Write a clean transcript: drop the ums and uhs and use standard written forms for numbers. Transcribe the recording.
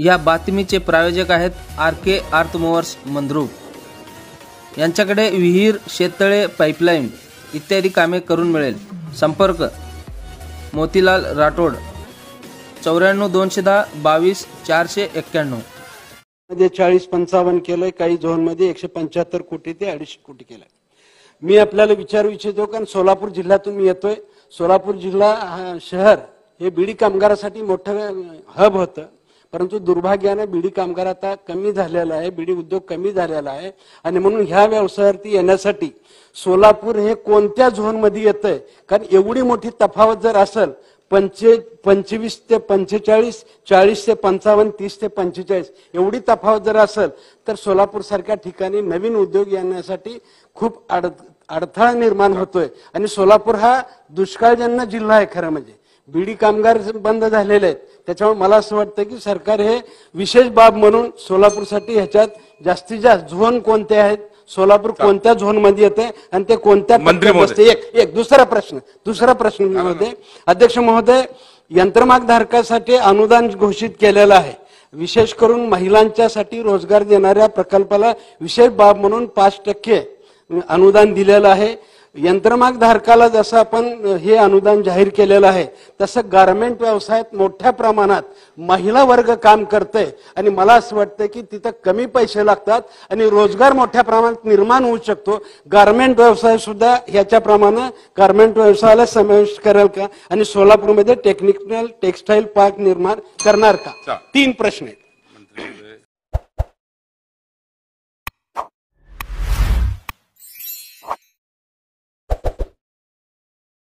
या बातमीचे प्रायोजक आहेत RK अर्थमूव्हर्स मंद्रुप। यांच्याकडे विहीर, शेततळे, पाईपलाईन इत्यादी कामे करून मिळेल। संपर्क मोतीलाल राठोड 94 210 22 491। मध्ये 40-55 केलंय, काही झोन मध्ये 175 कोटी ते 250 कोटी केलंय। मी आपल्याला विचारू इच्छितो कारण सोलापूर जिल्ह्यातून मी येतोय। सोलापूर जिल्हा शहर हे बीडी कामगारासाठी मोठं हब होतं, परंतु दुर्भाग्याने बीडी कामगार आता कमी झालेला आहे, बीडी उद्योग कमी झालेला आहे आणि म्हणून ह्या व्यवसायावरती येण्यासाठी सोलापूर हे कोणत्या झोन मध्ये येतंय, कारण एवढी मोठी तफावत जर असेल 25 ते 45, 40 ते 55, 30 ते 45 एवढी तफावत जर असेल तर सोलापूर सारख्या ठिकाणी नवीन उद्योग येण्यासाठी खूप अडथळा निर्माण होतोय। आणि सोलापूर हा दुष्काळजन्य जिल्हा आहे। खरं म्हणजे बीडी कामगार बंद झालेले आहेत, त्याच्यामुळे मला असं वाटतं की सरकार हे विशेष बाब म्हणून सोलापूरसाठी ह्याच्यात जास्तीत जास्त झोन कोणते आहेत, सोलापूर कोणत्या झोन मध्ये येते आणि ते कोणत्या टप्प्यात बसते। एक दुसरा प्रश्न महोदय, अध्यक्ष महोदय, यंत्रमागधारकासाठी अनुदान घोषित केलेलं आहे। विशेष करून महिलांच्यासाठी रोजगार देणाऱ्या प्रकल्पाला विशेष बाब म्हणून 5% अनुदान दिलेलं आहे। यंत्रमागधारकाला जसं आपण हे अनुदान जाहीर केलेलं आहे तसं गारमेंट व्यवसायात मोठ्या प्रमाणात महिला वर्ग काम करते आणि मला असं वाटतं की तिथं कमी पैसे लागतात आणि रोजगार मोठ्या प्रमाणात निर्माण होऊ शकतो। गारमेंट व्यवसाय सुद्धा ह्याच्याप्रमाणे गारमेंट व्यवसायाला समावेश करेल का आणि सोलापूरमध्ये टेक्निकल टेक्सटाईल पार्क निर्माण करणार का? 3 प्रश्न आहेत।